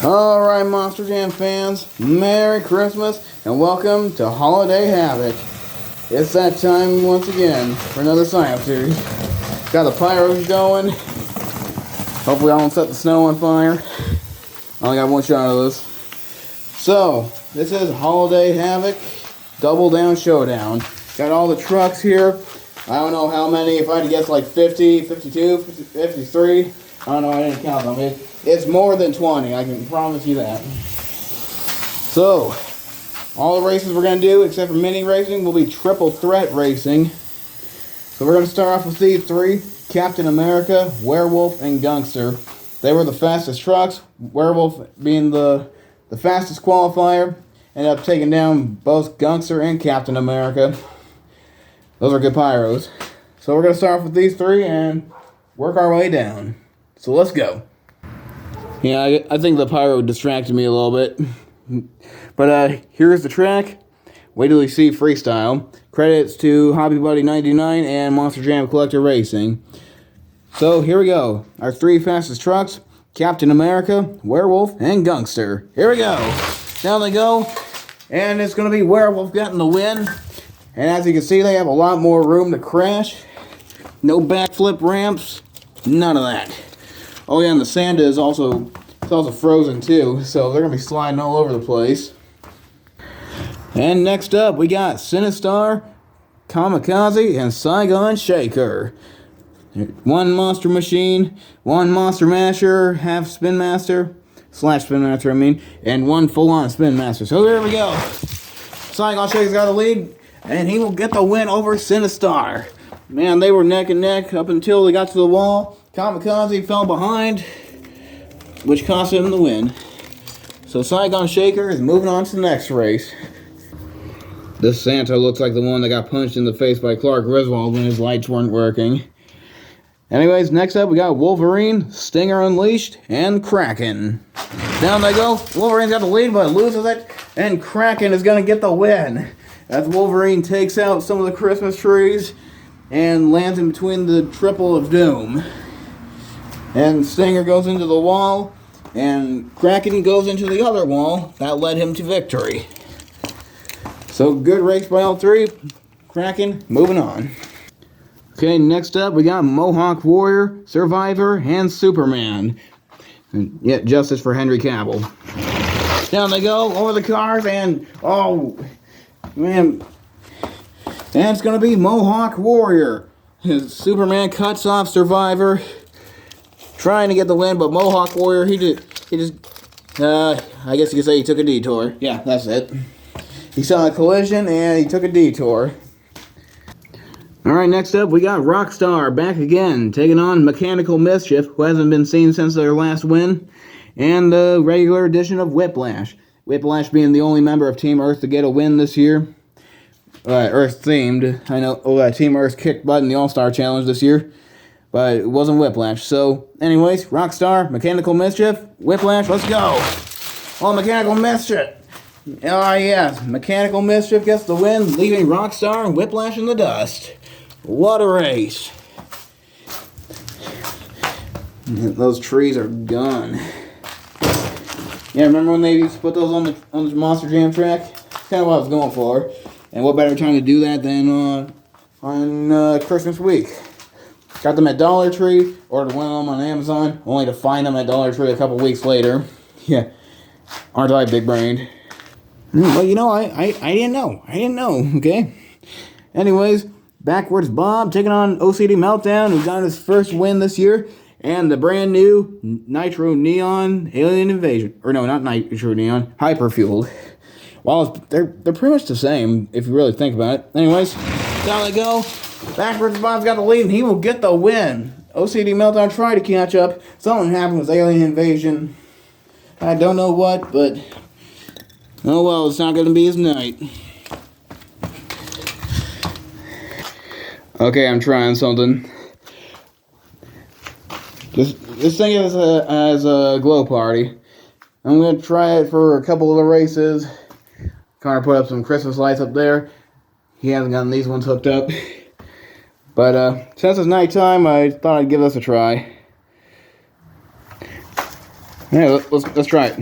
Alright, Monster Jam fans, Merry Christmas and welcome to Holiday Havoc. It's that time once again for another science series. Got the pyros going. Hopefully I won't set the snow on fire. I only got one shot of this. So, this is Holiday Havoc, Down Showdown. Got all the trucks here. I don't know how many, if I had to guess like 50, 52, 53. I don't know, I didn't count them. It's more than 20, I can promise you that. So, all the races we're going to do, except for mini racing, will be triple threat racing. So we're going to start off with these three: Captain America, Werewolf, and Gangster. They were the fastest trucks, Werewolf being the fastest qualifier. Ended up taking down both Gangster and Captain America. Those are good pyros. So we're going to start off with these three and work our way down. So let's go. Yeah, I think the pyro distracted me a little bit. But here's the track. Wait till you see freestyle. Credits to Hobby Buddy 99 and Monster Jam Collector Racing. So here we go. Our three fastest trucks: Captain America, Werewolf, and Gangster. Here we go. Down they go. And it's going to be Werewolf getting the win. And as you can see, they have a lot more room to crash. No backflip ramps. None of that. Oh yeah, and the sand is also frozen too, so they're going to be sliding all over the place. And next up, we got Sinistar, Kamikaze, and Saigon Shaker. One Monster Machine, one Monster Masher, half Spin Master, slash Spin Master, and one full-on Spin Master. So there we go. Saigon Shaker's got the lead, and he will get the win over Sinistar. Man, they were neck and neck up until they got to the wall. Kamikaze fell behind, which cost him the win. So Saigon Shaker is moving on to the next race. This Santa looks like the one that got punched in the face by Clark Griswold when his lights weren't working. Anyways, next up we got Wolverine, Stinger Unleashed, and Kraken. Down they go. Wolverine's got the lead, but loses it, and Kraken is going to get the win. As Wolverine takes out some of the Christmas trees and lands in between the triple of doom. And Stinger goes into the wall, and Kraken goes into the other wall. That led him to victory. So good race by all three. Kraken moving on. Okay, next up we got Mohawk Warrior, Survivor, and Superman. And yet justice for Henry Cavill. Down they go over the cars, and oh man, and it's gonna be Mohawk Warrior. Superman cuts off Survivor, trying to get the win, but Mohawk Warrior, he just, I guess you could say he took a detour. Yeah, that's it. He saw a collision, and he took a detour. Alright, next up, we got Rockstar back again, taking on Mechanical Mischief, who hasn't been seen since their last win, and the regular edition of Whiplash. Whiplash being the only member of Team Earth to get a win this year. Earth-themed. I know Team Earth kicked butt in the All-Star Challenge this year, but it wasn't Whiplash. So, anyways, Rockstar, Mechanical Mischief, Whiplash, let's go! Oh, Mechanical Mischief! Oh, yes, Mechanical Mischief gets the win, leaving Rockstar and Whiplash in the dust. What a race! Those trees are gone. Yeah, remember when they used to put those on the Monster Jam track? That's kind of what I was going for. And what better time to do that than on Christmas week? Got them at Dollar Tree, ordered one of them on Amazon, only to find them at Dollar Tree a couple weeks later. Yeah, aren't I big-brained? Well, you know, I didn't know. I didn't know, okay? Anyways, Backwards Bob taking on OCD Meltdown, who got his first win this year, and the brand new Nitro Neon Alien Invasion. Or no, not Nitro Neon, Hyperfueled. Well, they're pretty much the same, if you really think about it. Anyways, down they go. Backwards Bob's got the lead, and he will get the win. OCD Meltdown tried to catch up. Something happened with Alien Invasion. I don't know what, but oh well, it's not going to be his night. Okay, I'm trying something. This thing is as a glow party. I'm going to try it for a couple of the races. Connor put up some Christmas lights up there. He hasn't gotten these ones hooked up. But since it's nighttime, I thought I'd give this a try. Yeah, let's try it.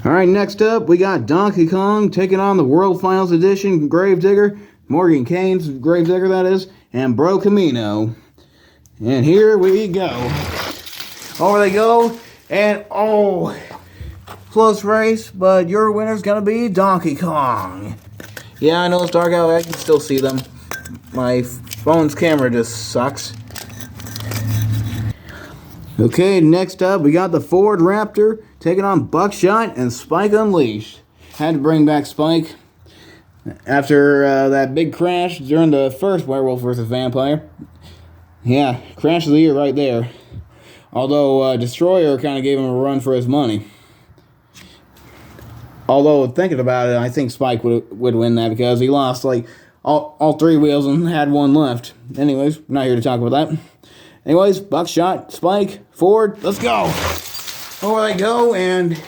All right, next up, we got Donkey Kong taking on the World Finals Edition Gravedigger, Morgan Kane's Gravedigger, that is, and Bro Camino. And here we go. Over they go, and oh, close race, but your winner's gonna be Donkey Kong. Yeah, I know it's dark out, I can still see them. My phone's camera just sucks. Okay, next up, we got the Ford Raptor taking on Buckshot and Spike Unleashed. Had to bring back Spike after that big crash during the first Werewolf vs. Vampire. Yeah, crash of the year right there. Although Destroyer kind of gave him a run for his money. Although, thinking about it, I think Spike would win that because he lost like all three wheels and had one left. Anyways, we're not here to talk about that. Anyways, Buckshot, Spike, Ford, let's go. Over they go, and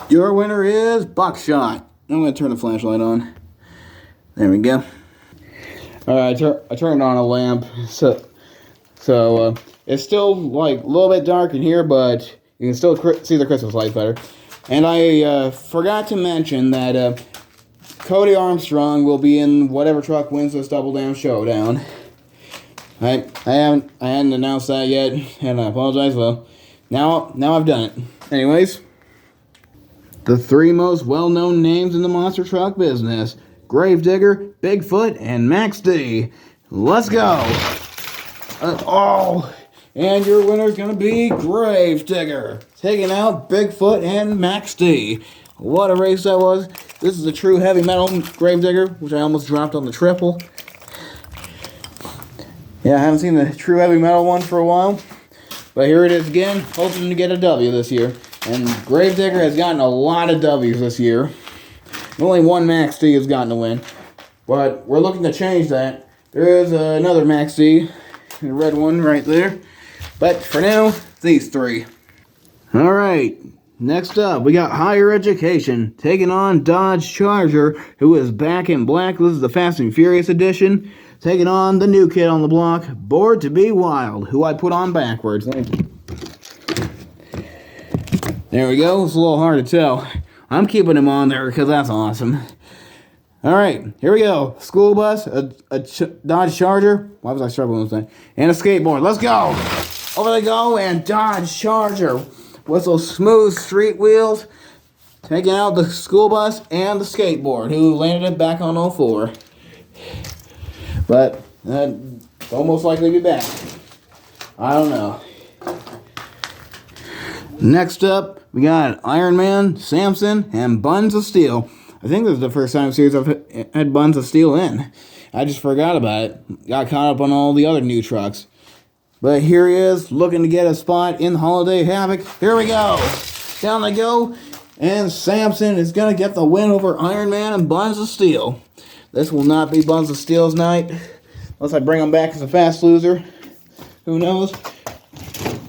your winner is Buckshot. I'm going to turn the flashlight on. There we go. Alright, I turned on a lamp, so it's still like a little bit dark in here, but you can still see the Christmas lights better. And I forgot to mention that Cody Armstrong will be in whatever truck wins this Down Showdown. I hadn't announced that yet, and I apologize. Well, now I've done it. Anyways, the three most well-known names in the monster truck business: Gravedigger, Bigfoot, and Max D. Let's go. And your winner's gonna be Gravedigger, taking out Bigfoot and Max D. What a race that was! This is a true heavy metal Gravedigger, which I almost dropped on the triple. Yeah, I haven't seen the true heavy metal one for a while. But here it is again, hoping to get a W this year. And Gravedigger has gotten a lot of W's this year. Only one Max D has gotten a win. But we're looking to change that. There is another Max D, the red one right there. But for now, these three. Alright, next up, we got Higher Education taking on Dodge Charger, who is back in black. This is the Fast and Furious edition. Taking on the new kid on the block, Bored to Be Wild, who I put on backwards. There we go. It's a little hard to tell. I'm keeping him on there because that's awesome. Alright, here we go. School bus, a Dodge Charger. Why was I struggling with that? And a skateboard. Let's go! Over they go, and Dodge Charger with those smooth street wheels, taking out the school bus and the skateboard, who landed it back on all four. But they'll most likely be back. I don't know. Next up, we got Iron Man, Samson, and Buns of Steel. I think this is the first time series I've had Buns of Steel in. I just forgot about it. Got caught up on all the other new trucks. But here he is, looking to get a spot in Holiday Havoc. Here we go. Down they go. And Samson is going to get the win over Iron Man and Buns of Steel. This will not be Buns of Steel's night, unless I bring him back as a fast loser. Who knows?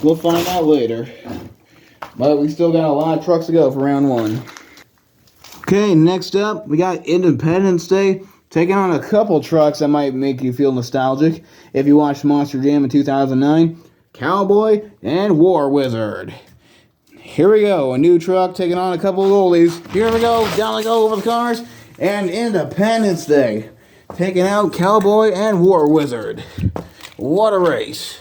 We'll find out later. But we still got a lot of trucks to go for round one. Okay, next up, we got Independence Day, taking on a couple trucks that might make you feel nostalgic if you watched Monster Jam in 2009. Cowboy and War Wizard. Here we go, a new truck taking on a couple of oldies. Here we go, down they go over the cars. And Independence Day, taking out Cowboy and War Wizard. What a race.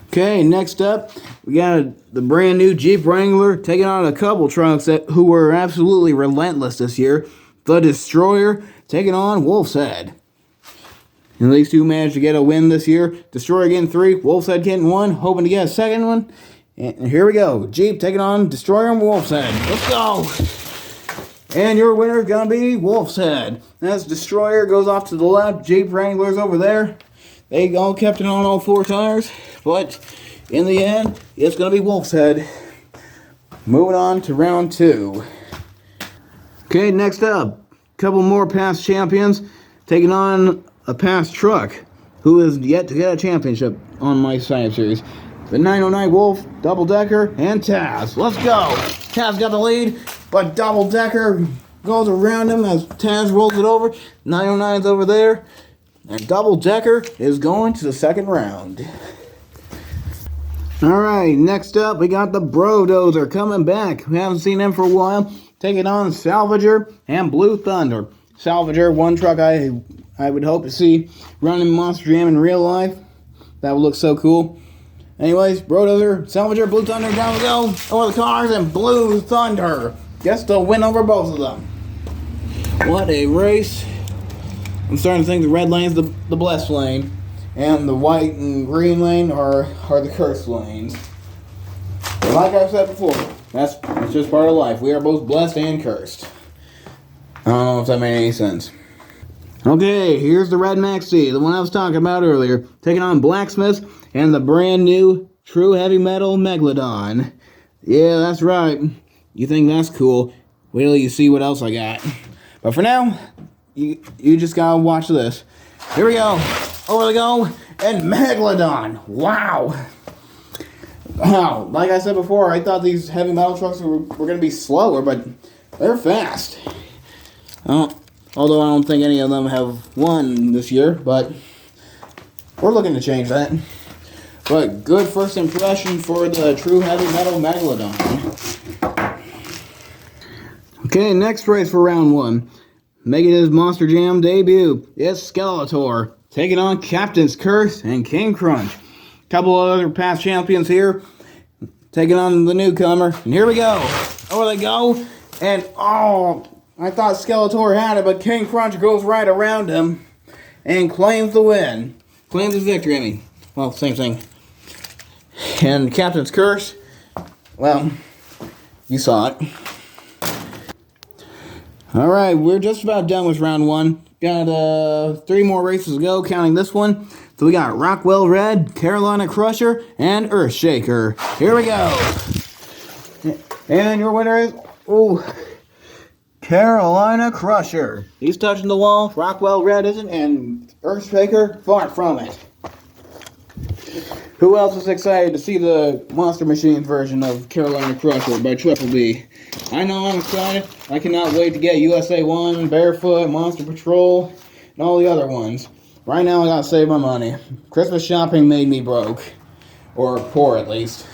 Okay, next up, we got the brand new Jeep Wrangler taking on a couple trucks who were absolutely relentless this year. The Destroyer taking on Wolf's Head. And these two managed to get a win this year. Destroyer getting 3, Wolf's Head getting 1, hoping to get a second one. And here we go, Jeep taking on Destroyer and Wolf's Head. Let's go. And your winner is going to be Wolf's Head. As Destroyer goes off to the left, Jeep Wrangler's over there. They all kept it on all 4 tires. But in the end, it's going to be Wolf's Head. Moving on to round 2. Okay, next up, a couple more past champions taking on a past truck who is yet to get a championship on my side series. The 909 Wolf, Double Decker, and Taz. Let's go! Taz got the lead, but Double Decker goes around him as Taz rolls it over. 909's over there, and Double Decker is going to the second round. Alright, next up we got the Brodozer coming back. We haven't seen them for a while. Taking on Salvager and Blue Thunder. Salvager, one truck I would hope to see running Monster Jam in real life. That would look so cool. Anyways, Brodozer, Salvager, Blue Thunder, down we go. Over the cars and Blue Thunder gets the win over both of them. What a race. I'm starting to think the red lane's the blessed lane, and the white and green lane are the cursed lanes. But like I've said before, that's just part of life. We are both blessed and cursed. I don't know if that made any sense. Okay, here's the Red Maxi, the one I was talking about earlier, taking on Blacksmith and the brand new True Heavy Metal Megalodon. Yeah, that's right. You think that's cool? Wait till you see what else I got. But for now, you just gotta watch this. Here we go. Over they go. And Megalodon. Wow. Wow. Like I said before, I thought these heavy metal trucks were gonna be slower, but they're fast. Although I don't think any of them have won this year, but we're looking to change that. But good first impression for the True Heavy Metal Megalodon. Okay, next race for round one. Making his Monster Jam debut is Skeletor, taking on Captain's Curse and King Crunch. Couple of other past champions here, taking on the newcomer. And here we go. Over they go. And I thought Skeletor had it, but King Crunch goes right around him and claims the win. Claims his victory, I mean. Well, same thing. And Captain's Curse, well, you saw it. Alright, we're just about done with round one. Got 3 more races to go, counting this one. So we got Rockwell Red, Carolina Crusher, and Earthshaker. Here we go. And your winner is, Carolina Crusher. He's touching the wall, Rockwell Red isn't, and Earthshaker far from it. Who else is excited to see the Monster Machines version of Carolina Crusher by Triple B? I know I'm excited. I cannot wait to get USA 1, Barefoot, Monster Patrol, and all the other ones. Right now I gotta save my money. Christmas shopping made me broke. Or poor at least.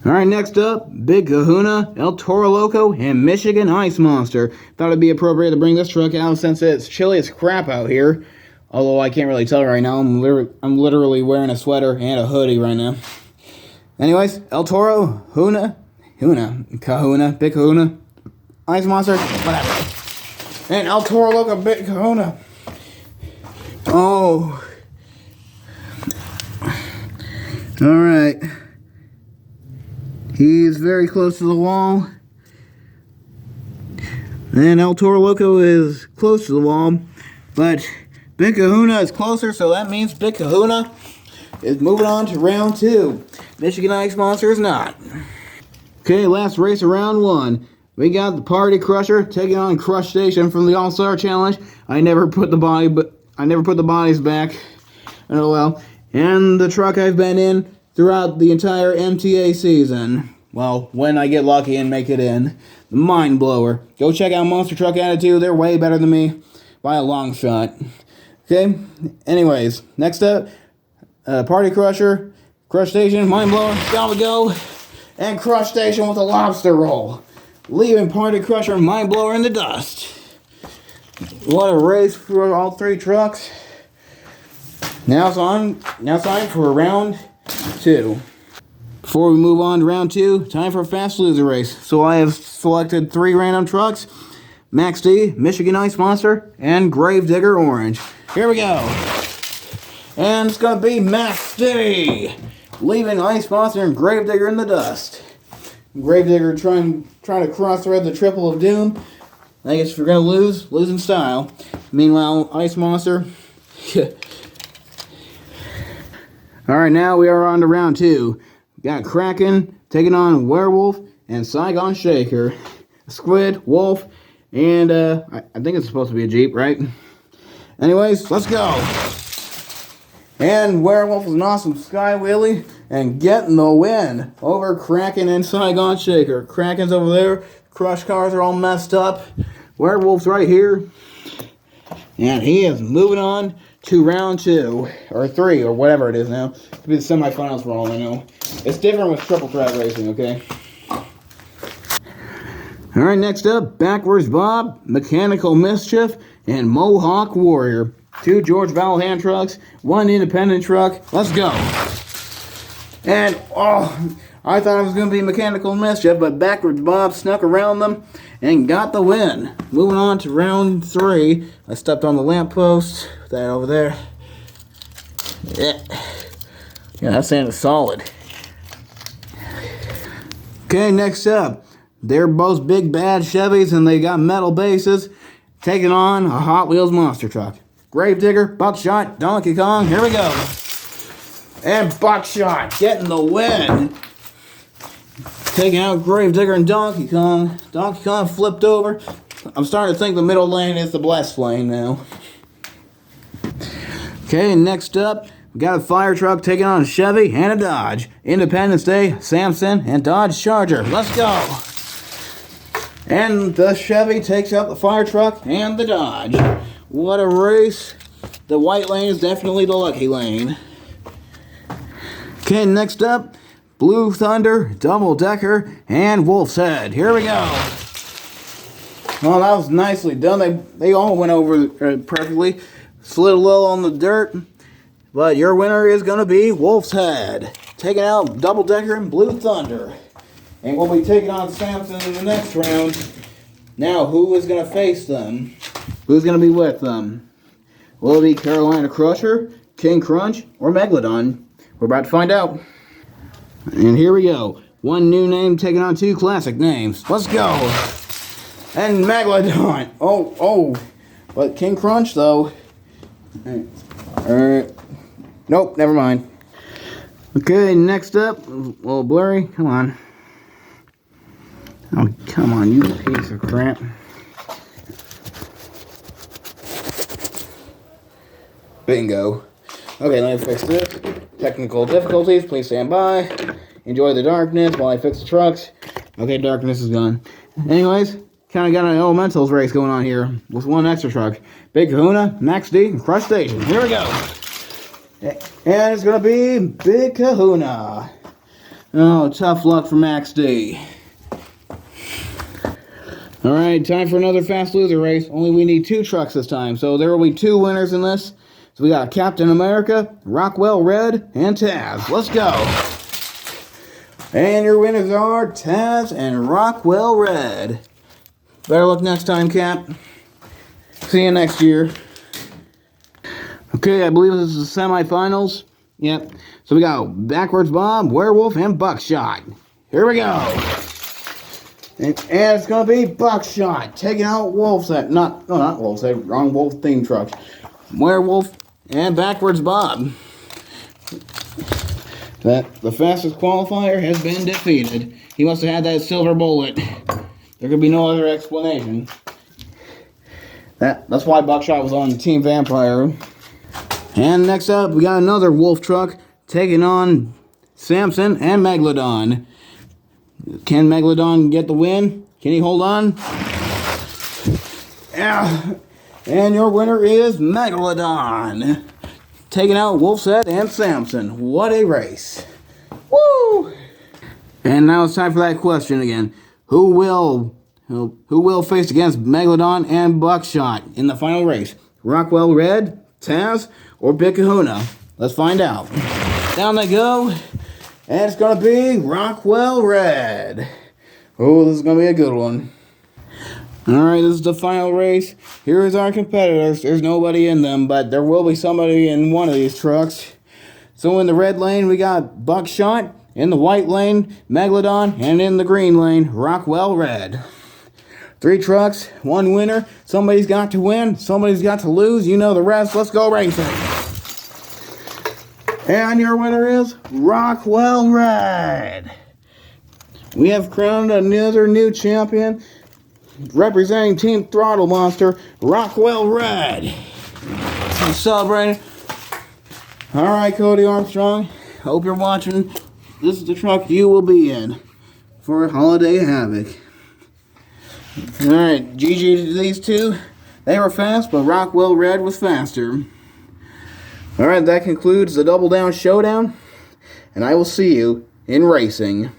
Alright, next up, Big Kahuna, El Toro Loco, and Michigan Ice Monster. Thought it'd be appropriate to bring this truck out since it's chilly as crap out here. Although I can't really tell right now. I'm literally wearing a sweater and a hoodie right now. Anyways, El Toro, Kahuna, Big Kahuna, Ice Monster, whatever. And El Toro Loco, Big Kahuna. Oh. Alright. He's very close to the wall. And El Toro Loco is close to the wall. But Big Kahuna is closer, so that means Big Kahuna is moving on to round 2. Michigan Ice Monster is not. Okay, last race of round 1. We got the Party Crusher taking on Crush Station from the All-Star Challenge. I never put the bodies back. Oh well. And the truck I've been in throughout the entire MTA season. Well, when I get lucky and make it in. The Mind Blower. Go check out Monster Truck Attitude. They're way better than me by a long shot. Okay, anyways, next up, Party Crusher, Crush Station, Mind Blower, down we go, and Crush Station with a lobster roll, leaving Party Crusher and Mind Blower in the dust. What a race for all 3 trucks. Now it's time for round 2. Before we move on to round 2, time for a fast loser race. So I have selected 3 random trucks: Max D, Michigan Ice Monster, and Gravedigger Orange. Here we go. And it's going to be Max D, leaving Ice Monster and Gravedigger in the dust. Gravedigger trying to cross-thread the Triple of Doom. I guess if you're going to lose in style. Meanwhile, Ice Monster. Alright, now we are on to round 2. Got Kraken taking on Werewolf and Saigon Shaker. Squid, Wolf, and I think it's supposed to be a Jeep, right? Anyways, let's go. And Werewolf is an awesome sky wheelie and getting the win over Kraken and Saigon Shaker. Kraken's over there. Crush cars are all messed up. Werewolf's right here. And he is moving on to round 2, or 3, or whatever it is now. It'll be the semifinals for all I know. It's different with triple track racing, okay? Alright, next up, Backwards Bob, Mechanical Mischief, and Mohawk Warrior. 2 George Vowell hand trucks, 1 independent truck. Let's go. And, oh, I thought it was going to be Mechanical Mischief, but Backwards Bob snuck around them and got the win. Moving on to round 3. I stepped on the lamppost. Put that over there. Yeah, that sand is solid. Okay, next up. They're both big bad Chevys and they got metal bases taking on a Hot Wheels monster truck. Gravedigger, Buckshot, Donkey Kong, here we go. And Buckshot getting the win. Taking out Gravedigger and Donkey Kong. Donkey Kong flipped over. I'm starting to think the middle lane is the blessed lane now. Okay, next up, we got a fire truck taking on a Chevy and a Dodge. Independence Day, Samson, and Dodge Charger. Let's go. And the Chevy takes out the fire truck and the Dodge. What a race. The white lane is definitely the lucky lane. Okay, next up, Blue Thunder, Double Decker, and Wolf's Head. Here we go. Well, that was nicely done. They all went over perfectly. Slid a little on the dirt. But your winner is going to be Wolf's Head. Taking out Double Decker and Blue Thunder. And we'll be taking on Samson in the next round. Now, who is going to face them? Who's going to be with them? Will it be Carolina Crusher, King Crunch, or Megalodon? We're about to find out. And here we go. 1 new name taking on 2 classic names. Let's go. And Megalodon. Oh. But King Crunch, though. Nope, never mind. Okay, next up. A little blurry. Come on. Oh, come on, you piece of crap. Bingo. Okay, let me fix this. Technical difficulties, please stand by. Enjoy the darkness while I fix the trucks. Okay, darkness is gone. Anyways, kind of got an elementals race going on here with 1 extra truck. Big Kahuna, Max D, and Crush Station. Here we go. And it's going to be Big Kahuna. Oh, tough luck for Max D. Alright, time for another fast loser race. Only we need 2 trucks this time. So there will be 2 winners in this. So we got Captain America, Rockwell Red, and Taz. Let's go. And your winners are Taz and Rockwell Red. Better luck next time, Cap. See you next year. Okay, I believe this is the semifinals. Yep. So we got Backwards Bob, Werewolf, and Buckshot. Here we go. And it's going to be Buckshot taking out Wolf's Head. Not Wolf's Head, wrong Wolf theme truck. Werewolf and Backwards Bob. The fastest qualifier has been defeated. He must have had that silver bullet. There could be no other explanation. That's why Buckshot was on Team Vampire. And next up, we got another Wolf truck taking on Samson and Megalodon. Can Megalodon get the win? Can he hold on? Yeah. And your winner is Megalodon. Taking out Wolf's Head and Samson. What a race. Woo! And now it's time for that question again. Who will face against Megalodon and Buckshot in the final race? Rockwell Red, Taz, or Big Kahuna? Let's find out. Down they go. And it's going to be Rockwell Red. Oh, this is going to be a good one. Alright, this is the final race. Here is our competitors. There's nobody in them, but there will be somebody in one of these trucks. So in the red lane, we got Buckshot. In the white lane, Megalodon. And in the green lane, Rockwell Red. 3 trucks, 1 winner. Somebody's got to win. Somebody's got to lose. You know the rest. Let's go racing. And your winner is Rockwell Red. We have crowned another new champion. Representing Team Throttle Monster, Rockwell Red. I'm celebrating. Alright, Cody Armstrong. Hope you're watching. This is the truck you will be in for Holiday Havoc. Alright, GG to these 2. They were fast, but Rockwell Red was faster. Alright, that concludes the Down Showdown. And I will see you in racing.